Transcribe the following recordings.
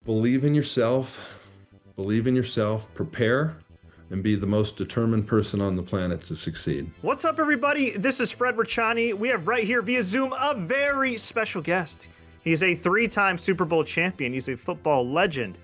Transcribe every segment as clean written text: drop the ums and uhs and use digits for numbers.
Believe in yourself, prepare, and be the most determined person on the planet to succeed. What's up, everybody? This is Fred Richani. We have right here via Zoom a very special guest. He's a three-time Super Bowl champion. He's a football legend.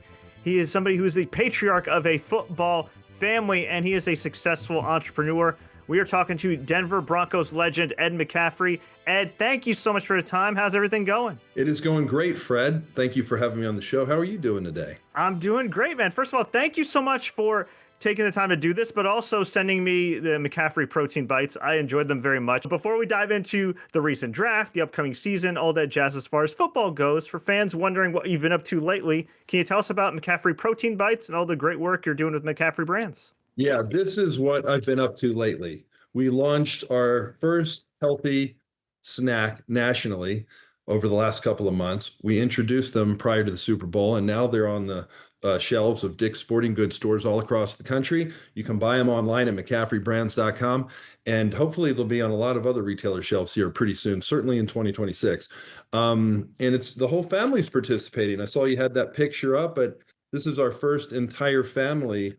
He is somebody who is the patriarch of a football family, and he is a successful entrepreneur. We are talking to Denver Broncos legend Ed McCaffrey. Ed, thank you so much for the time. How's everything going? It is going great, Fred. Thank you for having me on the show. How are you doing today? I'm doing great, man. First of all, thank you so much for taking the time to do this, but also sending me the McCaffrey protein bites. I enjoyed them very much. Before we dive into the recent draft, the upcoming season, all that jazz as far as football goes, for fans wondering what you've been up to lately, can you tell us about McCaffrey protein bites and all the great work you're doing with McCaffrey brands? Yeah, this is what I've been up to lately. We launched our first healthy snack nationally over the last couple of months. We introduced them prior to the Super Bowl, and now they're on the shelves of Dick's Sporting Goods stores all across the country. You can buy them online at McCaffreybrands.com, and hopefully they'll be on a lot of other retailer shelves here pretty soon, certainly in 2026. And it's the whole family's participating. I saw you had that picture up, but this is our first entire family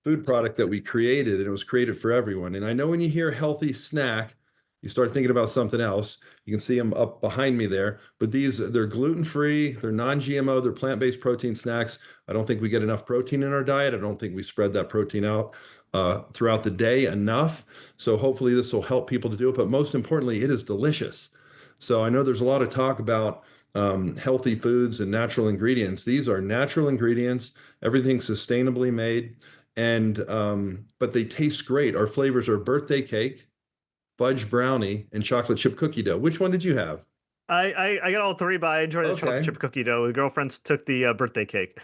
food product that we created, and it was created for everyone. And I know when you hear healthy snack, you start thinking about something else. You can see them up behind me there, but they're gluten-free, they're non-GMO, they're plant-based protein snacks. I don't think we get enough protein in our diet. I don't think we spread that protein out throughout the day enough. So hopefully this will help people to do it, but most importantly, it is delicious. So I know there's a lot of talk about healthy foods and natural ingredients. These are natural ingredients, everything's sustainably made, and but they taste great. Our flavors are birthday cake, fudge brownie, and chocolate chip cookie dough. Which one did you have? I got all three, but I enjoyed the chocolate chip cookie dough. The girlfriends took the birthday cake.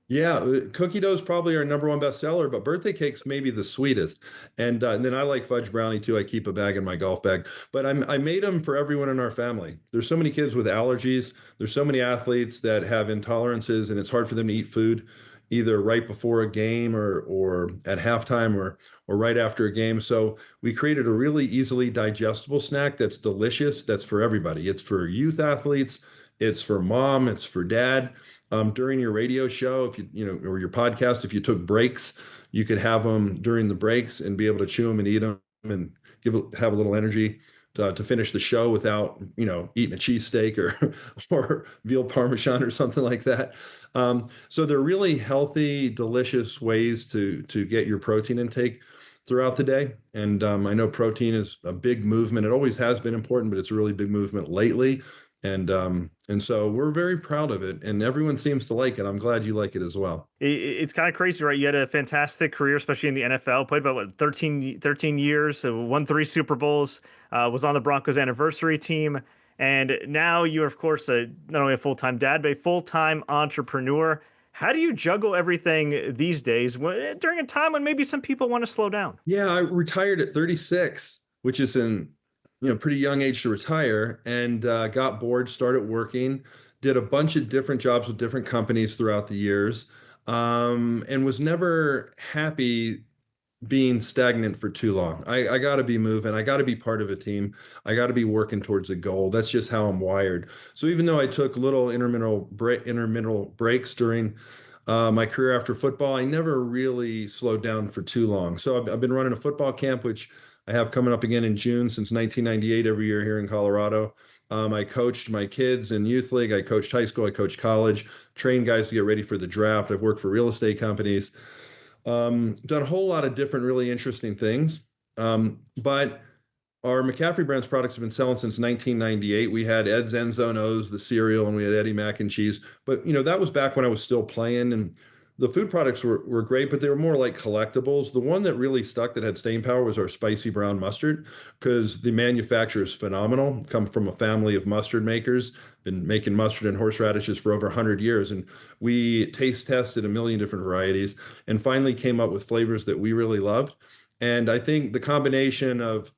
Yeah, cookie dough is probably our number one bestseller, but birthday cake's maybe the sweetest. And then I like fudge brownie too. I keep a bag in my golf bag. But I made them for everyone in our family. There's so many kids with allergies. There's so many athletes that have intolerances, and it's hard for them to eat food either right before a game or at halftime or right after a game. So we created a really easily digestible snack that's delicious. That's for everybody. It's for youth athletes. It's for mom. It's for dad. During your radio show, if or your podcast, if you took breaks, you could have them during the breaks and be able to chew them and eat them and have a little energy to finish the show without, eating a cheesesteak or veal parmesan or something like that. So they're really healthy, delicious ways to get your protein intake throughout the day. And I know protein is a big movement. It always has been important, but it's a really big movement lately. And so we're very proud of it, and everyone seems to like it. I'm glad you like it as well. It's kind of crazy, right? You had a fantastic career, especially in the NFL. Played about 13 years, won 3 Super Bowls, was on the Broncos anniversary team. And now you're, of course, not only a full-time dad, but a full-time entrepreneur. How do you juggle everything these days during a time when maybe some people want to slow down? Yeah, I retired at 36, which is pretty young age to retire, and got bored, started working, did a bunch of different jobs with different companies throughout the years, and was never happy being stagnant for too long. I got to be moving. I got to be part of a team. I got to be working towards a goal. That's just how I'm wired. So even though I took little intermittent breaks during my career after football, I never really slowed down for too long. So I've been running a football camp, which I have coming up again in June since 1998 every year here in Colorado. I coached my kids in youth league. I coached high school. I coached college, trained guys to get ready for the draft. I've worked for real estate companies, done a whole lot of different really interesting things. But our McCaffrey Brands products have been selling since 1998. We had Ed's End Zone O's, the cereal, and we had Eddie Mac and Cheese. But, that was back when I was still playing, and the food products were great, but they were more like collectibles. The one that really stuck that had staying power was our spicy brown mustard, because the manufacturer is phenomenal. Come from a family of mustard makers, been making mustard and horseradishes for over 100 years. And we taste tested a million different varieties and finally came up with flavors that we really loved. And I think the combination of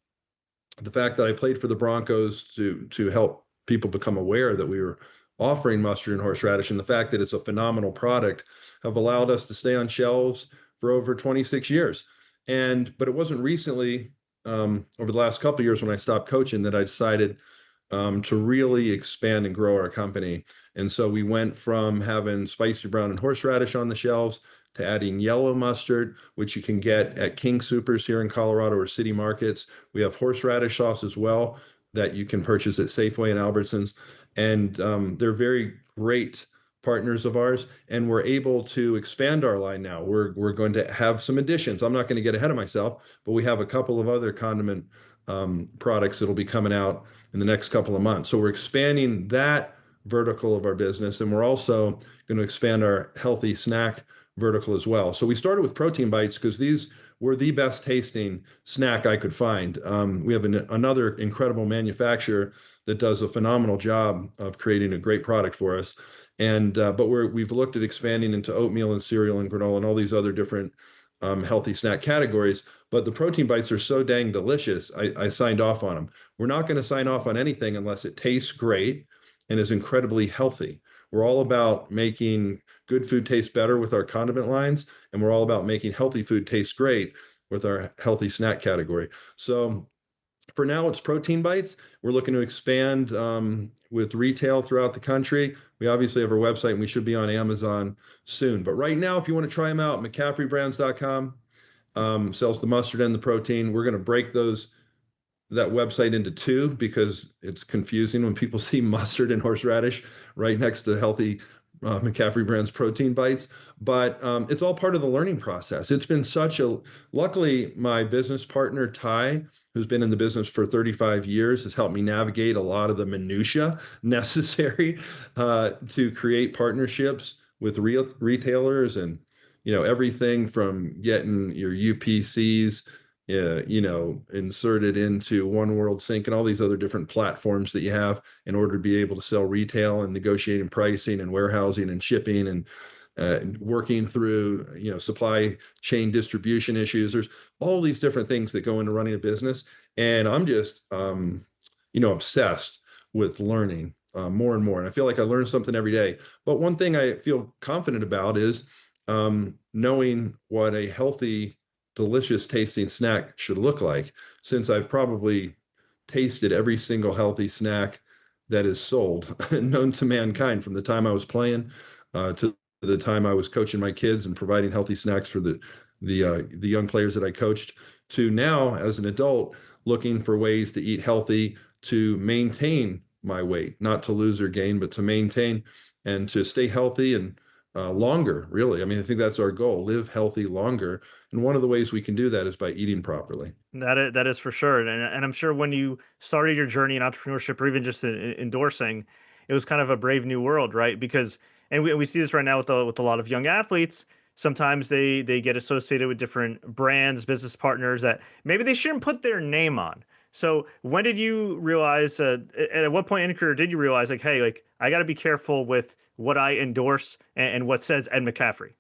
the fact that I played for the Broncos to help people become aware that we were offering mustard and horseradish, and the fact that it's a phenomenal product, have allowed us to stay on shelves for over 26 years. But it wasn't recently, over the last couple of years when I stopped coaching, that I decided to really expand and grow our company. And so we went from having spicy brown and horseradish on the shelves to adding yellow mustard, which you can get at King Soopers here in Colorado or city markets. We have horseradish sauce as well that you can purchase at Safeway and Albertsons. And they're very great partners of ours, and we're able to expand our line now. We're going to have some additions. I'm not going to get ahead of myself, but we have a couple of other condiment products that'll be coming out in the next couple of months. So we're expanding that vertical of our business, and we're also going to expand our healthy snack vertical as well. So we started with protein bites because these were the best tasting snack I could find. We have another incredible manufacturer that does a phenomenal job of creating a great product for us. And but we've looked at expanding into oatmeal and cereal and granola and all these other different healthy snack categories. But the protein bites are so dang delicious, I signed off on them. We're not going to sign off on anything unless it tastes great and is incredibly healthy. We're all about making good food taste better with our condiment lines, and we're all about making healthy food taste great with our healthy snack category. So for now, it's protein bites. We're looking to expand with retail throughout the country. We obviously have our website, and we should be on Amazon soon. But right now, if you want to try them out, McCaffreybrands.com sells the mustard and the protein. We're going to break that website into two because it's confusing when people see mustard and horseradish right next to healthy McCaffrey Brands protein bites. But it's all part of the learning process. It's been luckily, my business partner, Ty, who's been in the business for 35 years, has helped me navigate a lot of the minutia necessary to create partnerships with retailers, and everything from getting your UPCs inserted into One World Sync and all these other different platforms that you have in order to be able to sell retail, and negotiating pricing and warehousing and shipping and working through, supply chain distribution issues. There's all these different things that go into running a business. And I'm just, obsessed with learning more and more. And I feel like I learn something every day. But one thing I feel confident about is knowing what a healthy, delicious tasting snack should look like, since I've probably tasted every single healthy snack that is sold known to mankind, from the time I was playing to the time I was coaching my kids and providing healthy snacks for the young players that I coached, to now as an adult looking for ways to eat healthy, to maintain my weight, not to lose or gain, but to maintain and to stay healthy and longer, really. I mean, I think that's our goal: live healthy longer. And one of the ways we can do that is by eating properly. That is for sure. And I'm sure when you started your journey in entrepreneurship, or even just in endorsing, it was kind of a brave new world, right? Because, and we see this right now with a lot of young athletes. Sometimes they get associated with different brands, business partners that maybe they shouldn't put their name on. So when did you realize, at what point in your career did you realize, like, hey, like, I got to be careful with what I endorse and what says Ed McCaffrey?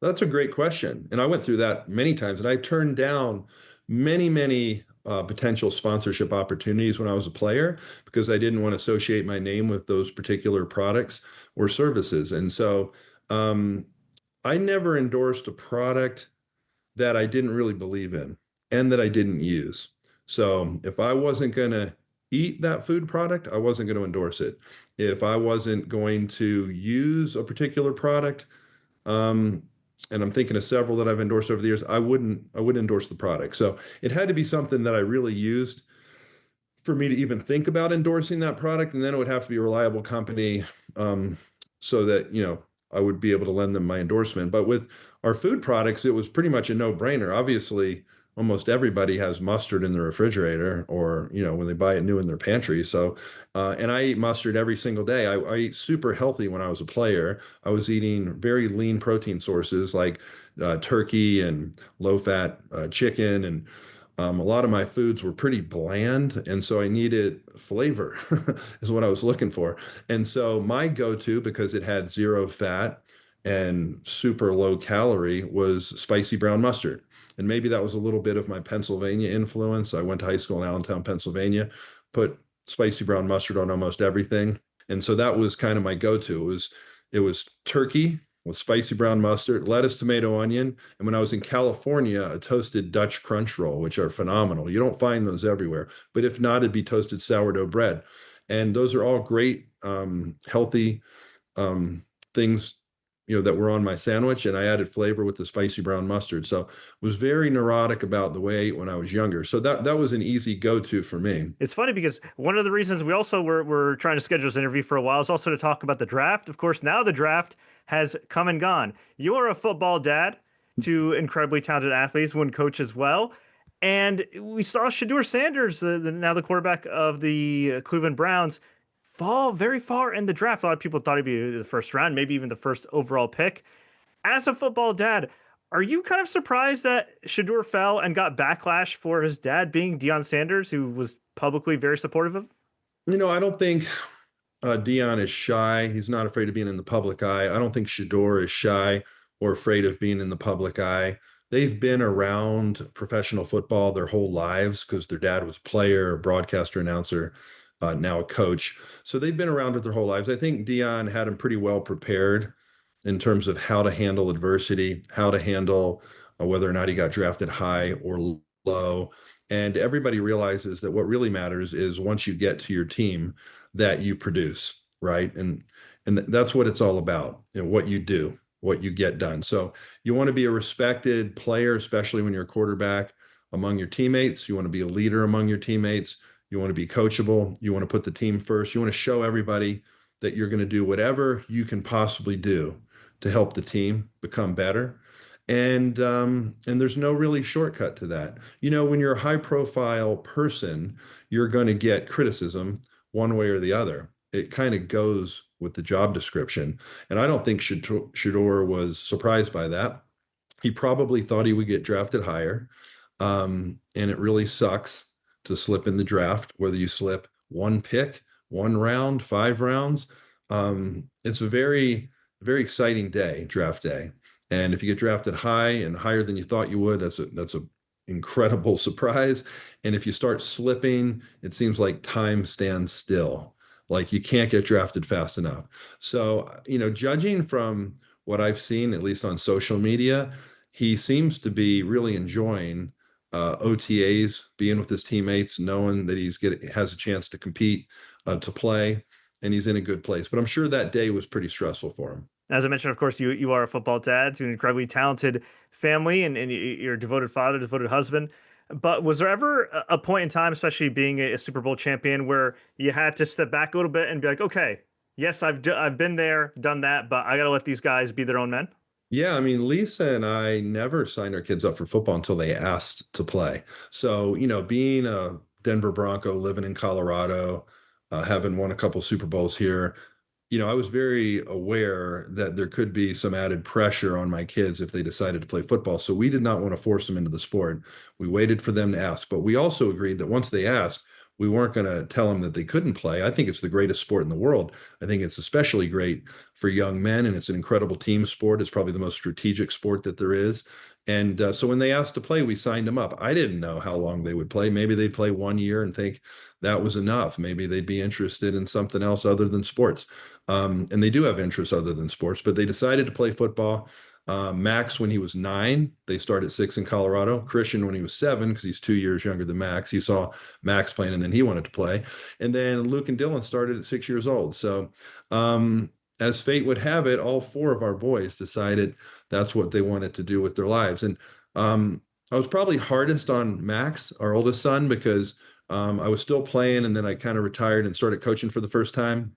That's a great question. And I went through that many times, and I turned down many potential sponsorship opportunities when I was a player because I didn't want to associate my name with those particular products or services. And so I never endorsed a product that I didn't really believe in and that I didn't use. So if I wasn't going to eat that food product, I wasn't going to endorse it. If I wasn't going to use a particular product, and I'm thinking of several that I've endorsed over the years, I wouldn't endorse the product. So it had to be something that I really used for me to even think about endorsing that product. And then it would have to be a reliable company, so that, I would be able to lend them my endorsement. But with our food products, it was pretty much a no-brainer. Obviously, almost everybody has mustard in their refrigerator, or, when they buy it new in their pantry. So, and I eat mustard every single day. I eat super healthy when I was a player. I was eating very lean protein sources like turkey and low-fat chicken. And a lot of my foods were pretty bland. And so I needed flavor is what I was looking for. And so my go-to, because it had zero fat and super low calorie, was spicy brown mustard. And maybe that was a little bit of my Pennsylvania influence. I went to high school in Allentown, Pennsylvania, put spicy brown mustard on almost everything. And so that was kind of my go-to. It was turkey with spicy brown mustard, lettuce, tomato, onion. And when I was in California, a toasted Dutch crunch roll, which are phenomenal. You don't find those everywhere. But if not, it'd be toasted sourdough bread. And those are all great, healthy things, that were on my sandwich, and I added flavor with the spicy brown mustard. So was very neurotic about the way I ate when I was younger. So that was an easy go-to for me. It's funny because one of the reasons we also were trying to schedule this interview for a while is also to talk about the draft. Of course, now the draft has come and gone. You're a football dad to incredibly talented athletes, one coach as well. And we saw Shedeur Sanders, now the quarterback of the Cleveland Browns, fall very far in the draft. A lot of people thought he'd be the first round, maybe even the first overall pick. As a football dad, are you kind of surprised that Shedeur fell and got backlash for his dad being Deion Sanders, who was publicly very supportive of him? I don't think Deion is shy. He's not afraid of being in the public eye. I don't think Shedeur is shy or afraid of being in the public eye. They've been around professional football their whole lives because their dad was a player, a broadcaster, announcer, now a coach. So they've been around it their whole lives. I think Deion had him pretty well prepared in terms of how to handle adversity, how to handle whether or not he got drafted high or low. And everybody realizes that what really matters is once you get to your team that you produce, right? And that's what it's all about, what you do, what you get done. So you want to be a respected player, especially when you're a quarterback, among your teammates. You want to be a leader among your teammates. You want to be coachable. You want to put the team first. You want to show everybody that you're going to do whatever you can possibly do to help the team become better. And there's no really shortcut to that. When you're a high profile person, you're going to get criticism one way or the other. It kind of goes with the job description. And I don't think Shedeur was surprised by that. He probably thought he would get drafted higher. And it really sucks to slip in the draft, whether you slip one pick, 1 round, 5 rounds. It's a very, very exciting day, draft day. And if you get drafted high and higher than you thought you would, that's a incredible surprise. And if you start slipping, it seems like time stands still. Like you can't get drafted fast enough. So, judging from what I've seen, at least on social media, he seems to be really enjoying OTAs, being with his teammates, knowing that has a chance to compete, to play, and he's in a good place. But I'm sure that day was pretty stressful for him. As I mentioned, of course, you are a football dad to an incredibly talented family, and you're a devoted father, devoted husband. But was there ever a point in time, especially being a Super Bowl champion, where you had to step back a little bit and be like, okay, yes, I've been there, done that, but I got to let these guys be their own men? Yeah, I mean, Lisa and I never signed our kids up for football until they asked to play. So, being a Denver Bronco, living in Colorado, having won a couple Super Bowls here, I was very aware that there could be some added pressure on my kids if they decided to play football. So we did not want to force them into the sport. We waited for them to ask, but we also agreed that once they asked, we weren't going to tell them that they couldn't play. I think it's the greatest sport in the world. I think it's especially great for young men, and it's an incredible team sport. It's probably the most strategic sport that there is. And so when they asked to play, we signed them up. I didn't know how long they would play. Maybe they'd play 1 year and think that was enough. Maybe they'd be interested in something else other than sports. And they do have interests other than sports, but they decided to play football. Max, when he was 9, they started at 6 in Colorado. Christian, when he was 7, because he's 2 years younger than Max, he saw Max playing and then he wanted to play. And then Luke and Dylan started at 6 years old. So as fate would have it, all 4 of our boys decided that's what they wanted to do with their lives. And I was probably hardest on Max, our oldest son, because I was still playing and then I kind of retired and started coaching for the first time.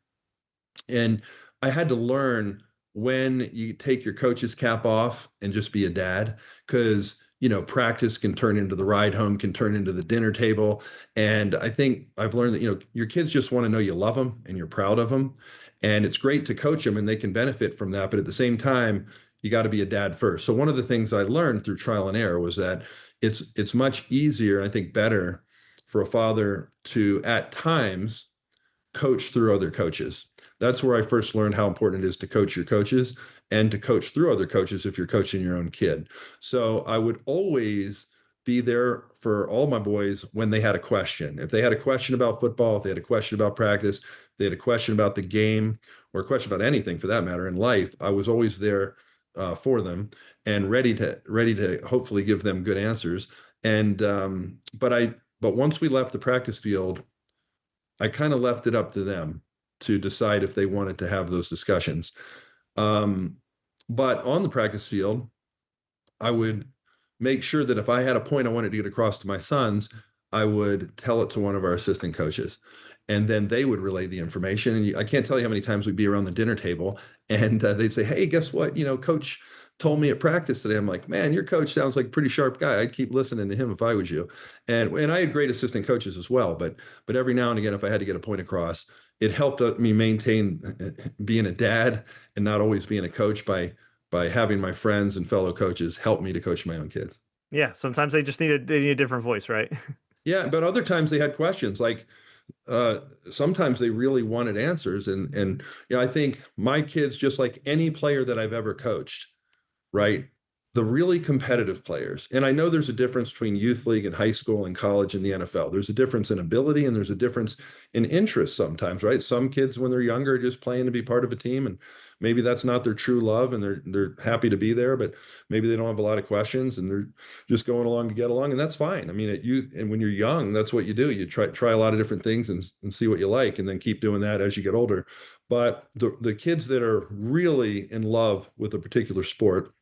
And I had to learn when you take your coach's cap off and just be a dad, because practice can turn into the ride home, can turn into the dinner table. And I think I've learned that your kids just want to know you love them and you're proud of them, and it's great to coach them and they can benefit from that, but at the same time you got to be a dad first. So one of the things I learned through trial and error was that it's much easier, I think better, for a father to at times coach through other coaches. That's where I first learned how important it is to coach your coaches and to coach through other coaches if you're coaching your own kid. So I would always be there for all my boys when they had a question. If they had a question about football, if they had a question about practice, if they had a question about the game, or a question about anything for that matter in life, I was always there for them and ready to hopefully give them good answers. And but once we left the practice field, I kind of left it up to them. to decide if they wanted to have those discussions. But on the practice field, I would make sure that if I had a point I wanted to get across to my sons, I would tell it to one of our assistant coaches, and then they would relay the information. And I can't tell you how many times we'd be around the dinner table and they'd say, "Hey, guess what? Coach told me at practice today." I'm like, "Man, your coach sounds like a pretty sharp guy. I'd keep listening to him if I was you." And I had great assistant coaches as well, but every now and again, if I had to get a point across, it helped me maintain being a dad and not always being a coach by having my friends and fellow coaches help me to coach my own kids. Yeah, sometimes they just need a different voice, right? Yeah, but other times they had questions. Like sometimes they really wanted answers, and I think my kids, just like any player that I've ever coached, right? The really competitive players, and I know there's a difference between youth league and high school and college and the NFL. There's a difference in ability and there's a difference in interest sometimes, right? Some kids when they're younger are just playing to be part of a team, and maybe that's not their true love and they're happy to be there, but maybe they don't have a lot of questions and they're just going along to get along, and that's fine. I mean, and when you're young, that's what you do. You try a lot of different things and see what you like, and then keep doing that as you get older. But the kids that are really in love with a particular sport,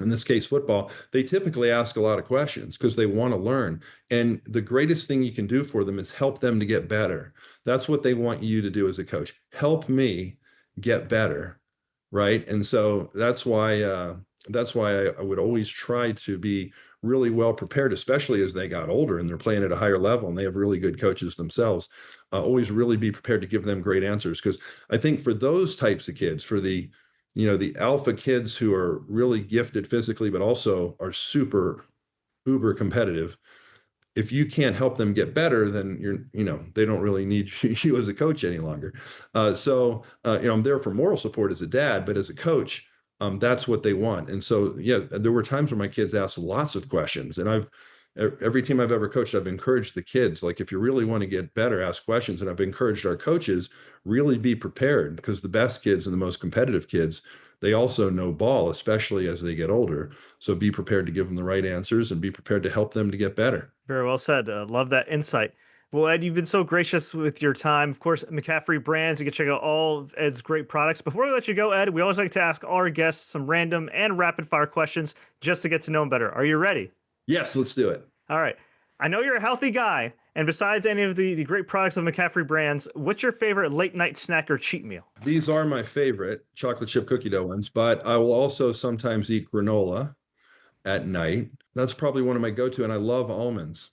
in this case, football, they typically ask a lot of questions because they want to learn. And the greatest thing you can do for them is help them to get better. That's what they want you to do as a coach. Help me get better, right? And so that's why I would always try to be really well prepared, especially as they got older and they're playing at a higher level and they have really good coaches themselves. Always really be prepared to give them great answers, because I think for those types of kids, for the alpha kids who are really gifted physically, but also are super uber competitive, if you can't help them get better, then they don't really need you as a coach any longer. I'm there for moral support as a dad, but as a coach, that's what they want. And so, yeah, there were times where my kids asked lots of questions, and every team I've ever coached, I've encouraged the kids, like, if you really want to get better, ask questions. And I've encouraged our coaches, really be prepared, because the best kids and the most competitive kids, they also know ball, especially as they get older. So be prepared to give them the right answers and be prepared to help them to get better. Very well said. Love that insight. Well, Ed, you've been so gracious with your time. Of course, McCaffrey Brands, you can check out all of Ed's great products. Before we let you go, Ed, we always like to ask all our guests some random and rapid fire questions just to get to know them better. Are you ready? Yes, let's do it. All right. I know you're a healthy guy, and besides any of the great products of McCaffrey Brands, what's your favorite late night snack or cheat meal? These are my favorite chocolate chip cookie dough ones, but I will also sometimes eat granola at night. That's probably one of my go-to, and I love almonds.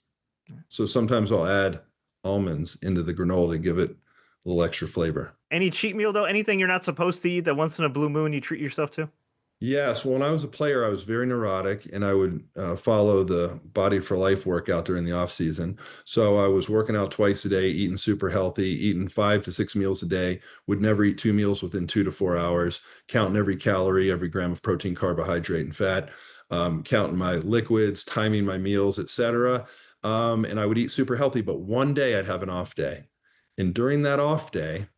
So sometimes I'll add almonds into the granola to give it a little extra flavor. Any cheat meal, though? Anything you're not supposed to eat that once in a blue moon you treat yourself to? Yes. Well, when I was a player, I was very neurotic, and I would follow the Body for Life workout during the off season. So I was working out twice a day, eating super healthy, eating 5 to 6 meals a day, would never eat 2 meals within 2 to 4 hours, counting every calorie, every gram of protein, carbohydrate, and fat, counting my liquids, timing my meals, etc. And I would eat super healthy, but one day I'd have an off day. And during that off day,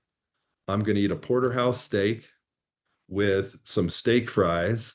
I'm going to eat a porterhouse steak with some steak fries,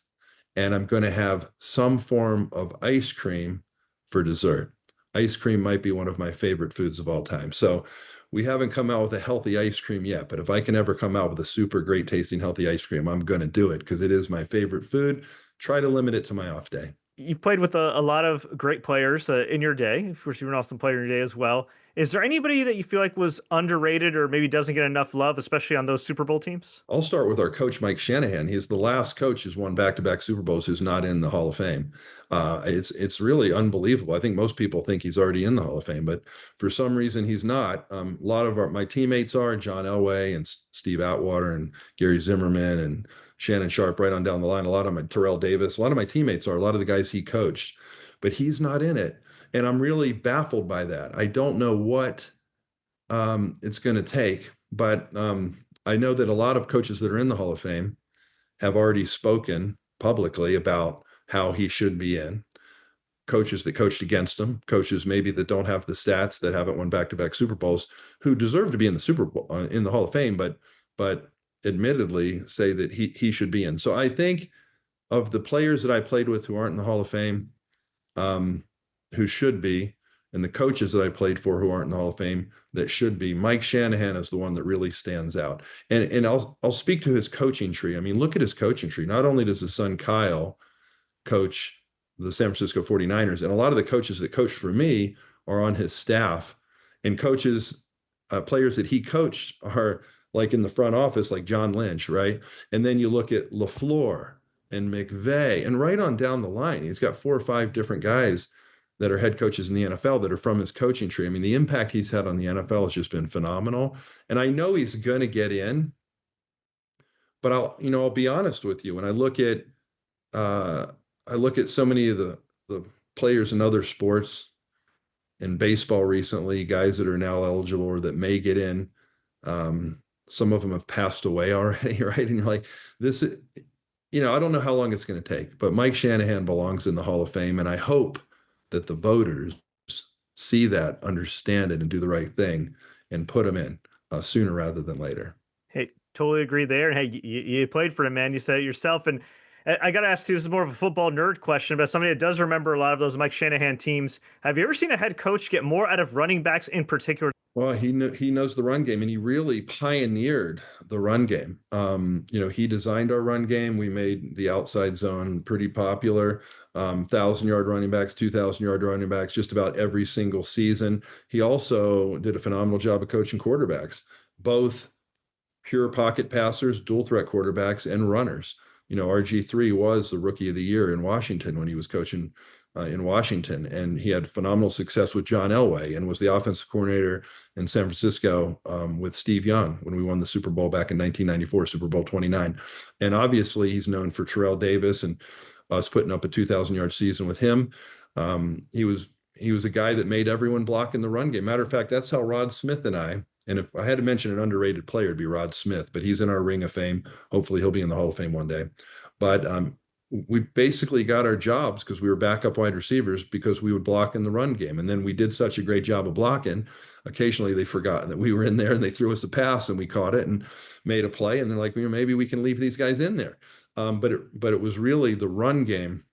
and I'm going to have some form of ice cream for dessert. Ice cream might be one of my favorite foods of all time. So we haven't come out with a healthy ice cream yet, but if I can ever come out with a super great tasting healthy ice cream, I'm going to do it, because it is my favorite food. Try to limit it to my off day. You've played with a lot of great players in your day. Of course, you were an awesome player in your day as well. Is there anybody that you feel like was underrated or maybe doesn't get enough love, especially on those Super Bowl teams? I'll start with our coach, Mike Shanahan. He's the last coach who's won back-to-back Super Bowls who's not in the Hall of Fame. It's really unbelievable. I think most people think he's already in the Hall of Fame, but for some reason he's not. A lot of my teammates are John Elway and Steve Atwater and Gary Zimmerman and Shannon Sharp, right on down the line. A lot of my Terrell Davis, a lot of my teammates are, a lot of the guys he coached, but he's not in it. And I'm really baffled by that. I don't know what it's going to take, but I know that a lot of coaches that are in the Hall of Fame have already spoken publicly about how he should be in. Coaches that coached against him, coaches maybe that don't have the stats, that haven't won back-to-back Super Bowls, who deserve to be in the Super Bowl, in the Hall of Fame, but admittedly say that he should be in. So I think of the players that I played with who aren't in the Hall of Fame, who should be, and the coaches that I played for who aren't in the Hall of Fame that should be, Mike Shanahan is the one that really stands out. And I'll speak to his coaching tree. I mean, look at his coaching tree. Not only does his son Kyle coach the San Francisco 49ers, and a lot of the coaches that coach for me are on his staff, and players that he coached are like in the front office, like John Lynch, right? And then you look at LaFleur and McVay, and right on down the line, he's got 4 or 5 different guys that are head coaches in the NFL that are from his coaching tree. I mean, the impact he's had on the NFL has just been phenomenal. And I know he's going to get in, but I'll be honest with you. When I look at so many of the players in other sports, in baseball recently, guys that are now eligible or that may get in. Some of them have passed away already, right? And you're like, this, I don't know how long it's going to take, but Mike Shanahan belongs in the Hall of Fame. And I hope that the voters see that, understand it, and do the right thing and put him in sooner rather than later. Hey, totally agree there. And hey, you played for him, man. You said it yourself. And I got to ask you, this is more of a football nerd question, but somebody that does remember a lot of those Mike Shanahan teams. Have you ever seen a head coach get more out of running backs in particular? Well, he knows the run game, and he really pioneered the run game. He designed our run game. We made the outside zone pretty popular. 1,000-yard running backs, 2,000-yard running backs, just about every single season. He also did a phenomenal job of coaching quarterbacks, both pure pocket passers, dual threat quarterbacks, and runners. RG3 was the rookie of the year in Washington when he was coaching in Washington, and he had phenomenal success with John Elway and was the offensive coordinator in San Francisco with Steve Young when we won the Super Bowl back in 1994, Super Bowl 29. And obviously he's known for Terrell Davis and us putting up a 2,000-yard season with him. He was a guy that made everyone block in the run game. Matter of fact, that's how Rod Smith and if I had to mention an underrated player, it'd be Rod Smith, but he's in our Ring of Fame. Hopefully he'll be in the Hall of Fame one day. But we basically got our jobs because we were backup wide receivers because we would block in the run game. And then we did such a great job of blocking. Occasionally they forgot that we were in there and they threw us a pass and we caught it and made a play. And they're like, maybe we can leave these guys in there. But it was really the run game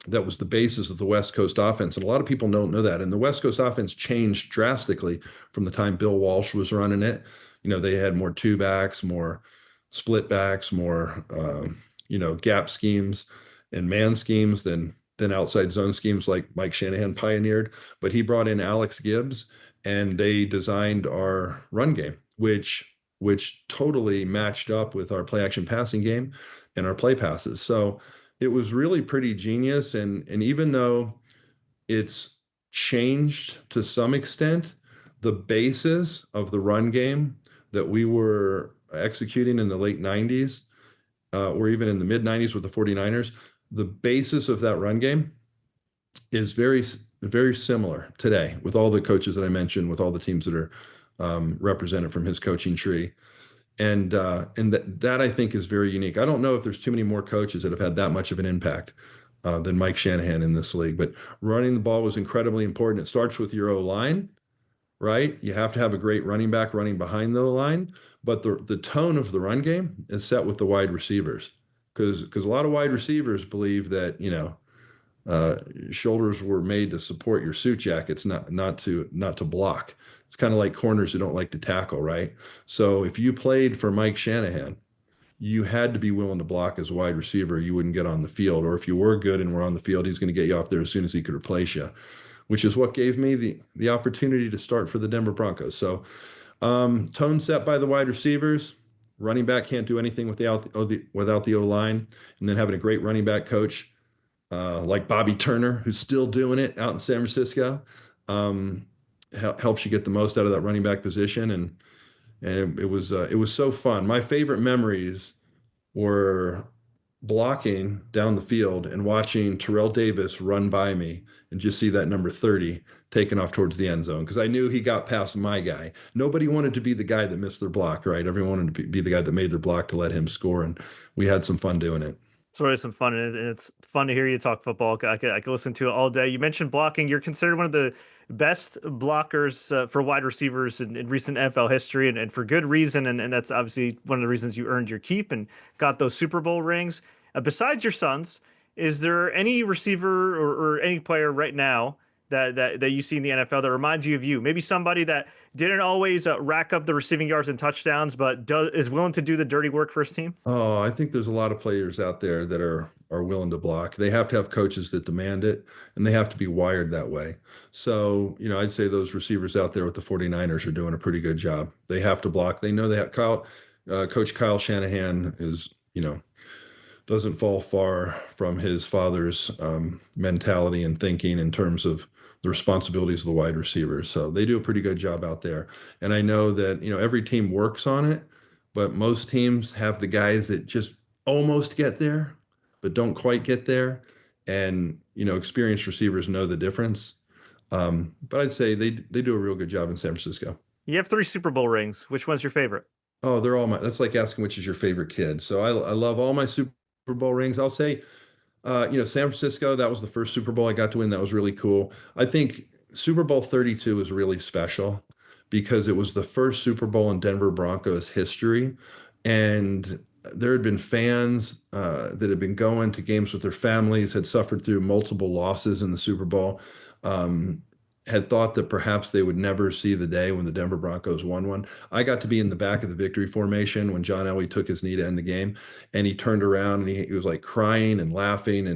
that was the basis of the West Coast offense. And a lot of people don't know that. And the West Coast offense changed drastically from the time Bill Walsh was running it. They had more two backs, more split backs, more, gap schemes and man schemes than outside zone schemes like Mike Shanahan pioneered. But he brought in Alex Gibbs and they designed our run game, which totally matched up with our play action passing game and our play passes. So it was really pretty genius. And even though it's changed to some extent, the basis of the run game that we were executing in the late 90s, or even in the mid 90s with the 49ers, the basis of that run game is very, very similar today with all the coaches that I mentioned, with all the teams that are represented from his coaching tree. And that I think is very unique. I don't know if there's too many more coaches that have had that much of an impact than Mike Shanahan in this league. But running the ball was incredibly important. It starts with your O-line, right? You have to have a great running back running behind the O-line. But the tone of the run game is set with the wide receivers, because a lot of wide receivers believe that shoulders were made to support your suit jackets, not to block. It's kind of like corners who don't like to tackle, right? So if you played for Mike Shanahan, you had to be willing to block as a wide receiver. You wouldn't get on the field. Or if you were good and were on the field, he's going to get you off there as soon as he could replace you, which is what gave me the opportunity to start for the Denver Broncos. So tone set by the wide receivers. Running back can't do anything without the O-line. And then having a great running back coach like Bobby Turner, who's still doing it out in San Francisco, helps you get the most out of that running back position. And it was so fun. My favorite memories were blocking down the field and watching Terrell Davis run by me and just see that number 30 taken off towards the end zone, because I knew he got past my guy. Nobody wanted to be the guy that missed their block, right? Everyone wanted to be the guy that made their block to let him score, and we had some fun doing it. It's really some fun, and it's fun to hear you talk football. I could listen to it all day. You mentioned blocking. You're considered one of the best blockers for wide receivers in recent NFL history, and for good reason. And that's obviously one of the reasons you earned your keep and got those Super Bowl rings. Besides your sons, is there any receiver or any player right now that you see in the NFL that reminds you of you? Maybe somebody that didn't always rack up the receiving yards and touchdowns, but is willing to do the dirty work for his team? Oh, I think there's a lot of players out there that are willing to block. They have to have coaches that demand it, and they have to be wired that way. So, I'd say those receivers out there with the 49ers are doing a pretty good job. They have to block. They know they have Coach Kyle Shanahan is, doesn't fall far from his father's mentality and thinking in terms of the responsibilities of the wide receivers. So they do a pretty good job out there. And I know that, every team works on it, but most teams have the guys that just almost get there, but don't quite get there. And, experienced receivers know the difference. But I'd say they do a real good job in San Francisco. You have 3 Super Bowl rings. Which one's your favorite? Oh, they're all that's like asking which is your favorite kid. So I love all my Super Bowl rings. I'll say, San Francisco, that was the first Super Bowl I got to win. That was really cool. I think Super Bowl 32 is really special because it was the first Super Bowl in Denver Broncos history. And there had been fans that had been going to games with their families, had suffered through multiple losses in the Super Bowl, had thought that perhaps they would never see the day when the Denver Broncos won one. I got to be in the back of the victory formation when John Elway took his knee to end the game, and he turned around and he was like crying and laughing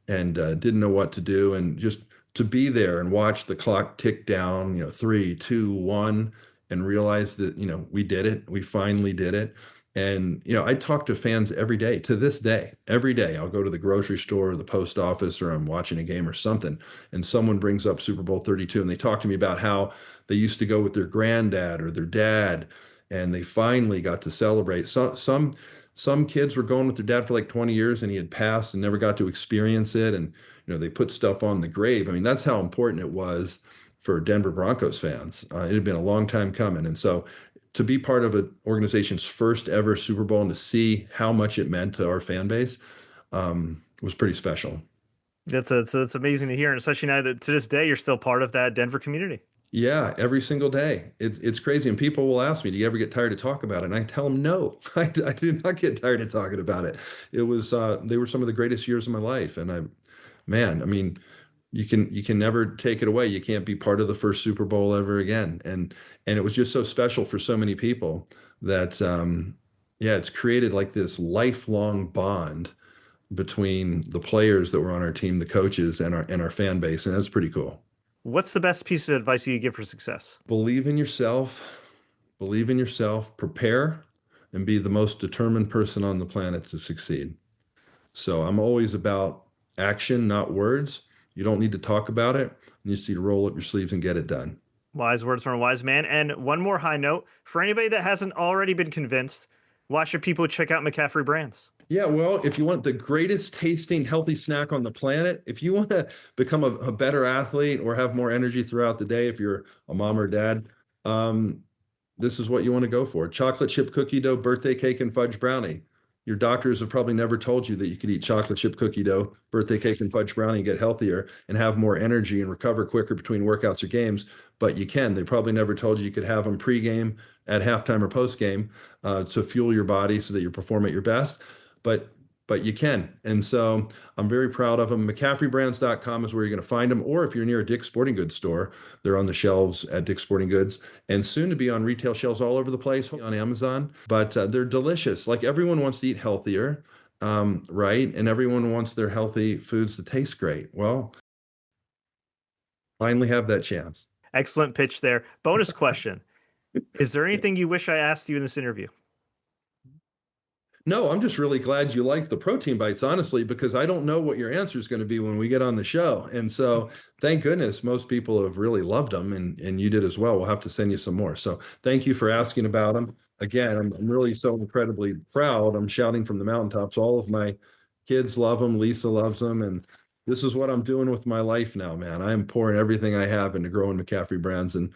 and didn't know what to do. And just to be there and watch the clock tick down, 3, 2, 1, and realize that, we did it. We finally did it. And, I talk to fans every day to this day. Every day I'll go to the grocery store or the post office or I'm watching a game or something, and someone brings up Super Bowl 32 and they talk to me about how they used to go with their granddad or their dad and they finally got to celebrate. Some kids were going with their dad for like 20 years and he had passed and never got to experience it. And, they put stuff on the grave. I mean, that's how important it was for Denver Broncos fans. It had been a long time coming. And so to be part of an organization's first ever Super Bowl and to see how much it meant to our fan base was pretty special. That's amazing to hear, and especially now that to this day you're still part of that Denver community. Yeah, every single day. It's crazy. And people will ask me, do you ever get tired of talking about it? And I tell them, no, I do not get tired of talking about it. It was, they were some of the greatest years of my life. And I mean, you can never take it away. You can't be part of the first Super Bowl ever again. And it was just so special for so many people that, it's created like this lifelong bond between the players that were on our team, the coaches and our fan base. And that's pretty cool. What's the best piece of advice you give for success? Believe in yourself, prepare, and be the most determined person on the planet to succeed. So I'm always about action, not words. You don't need to talk about it. You just need to roll up your sleeves and get it done. Wise words from a wise man. And one more high note for anybody that hasn't already been convinced, why should people check out McCaffrey Brands? Yeah, well, if you want the greatest tasting healthy snack on the planet, if you want to become a better athlete or have more energy throughout the day, if you're a mom or dad, this is what you want to go for. Chocolate chip cookie dough, birthday cake, and fudge brownie. Your doctors have probably never told you that you could eat chocolate chip cookie dough, birthday cake, and fudge brownie and get healthier and have more energy and recover quicker between workouts or games, but you can. They probably never told you could have them pregame, at halftime, or postgame to fuel your body so that you perform at your best. But you can. And so I'm very proud of them. McCaffreybrands.com is where you're going to find them. Or if you're near a Dick's Sporting Goods store, they're on the shelves at Dick's Sporting Goods and soon to be on retail shelves all over the place on Amazon. But they're delicious. Like everyone wants to eat healthier, right? And everyone wants their healthy foods to taste great. Well, finally have that chance. Excellent pitch there. Bonus question. Is there anything you wish I asked you in this interview? No, I'm just really glad you like the protein bites, honestly, because I don't know what your answer is going to be when we get on the show. And so thank goodness most people have really loved them and you did as well. We'll have to send you some more. So thank you for asking about them. Again, I'm really so incredibly proud. I'm shouting from the mountaintops. All of my kids love them. Lisa loves them. And this is what I'm doing with my life now, man. I am pouring everything I have into growing McCaffrey Brands. And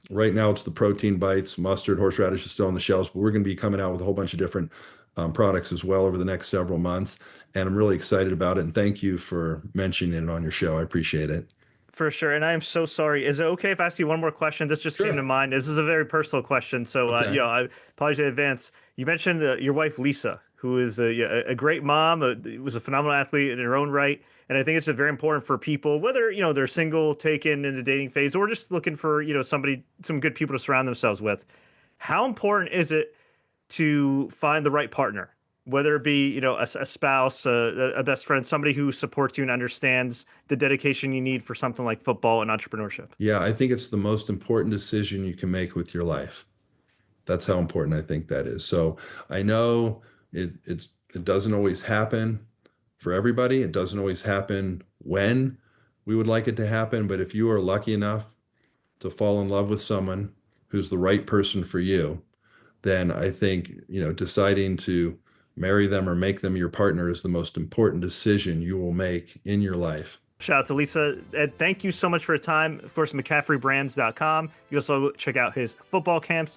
right now it's the protein bites, mustard, horseradish is still on the shelves, but we're going to be coming out with a whole bunch of different products as well over the next several months. And I'm really excited about it. And thank you for mentioning it on your show. I appreciate it. For sure. And I am so sorry. Is it okay if I ask you one more question? This just came to mind. This is a very personal question. So, Okay. I apologize in advance. You mentioned your wife, Lisa, who is a great mom, was a phenomenal athlete in her own right. And I think it's very important for people, whether, they're single, taken in the dating phase, or just looking for, some good people to surround themselves with. How important is it to find the right partner, whether it be, a spouse, a best friend, somebody who supports you and understands the dedication you need for something like football and entrepreneurship? Yeah, I think it's the most important decision you can make with your life. That's how important I think that is. So I know it doesn't always happen for everybody. It doesn't always happen when we would like it to happen. But if you are lucky enough to fall in love with someone who's the right person for you, then I think, deciding to marry them or make them your partner is the most important decision you will make in your life. Shout out to Lisa. Ed, thank you so much for your time. Of course, McCaffreybrands.com. You also check out his football camps.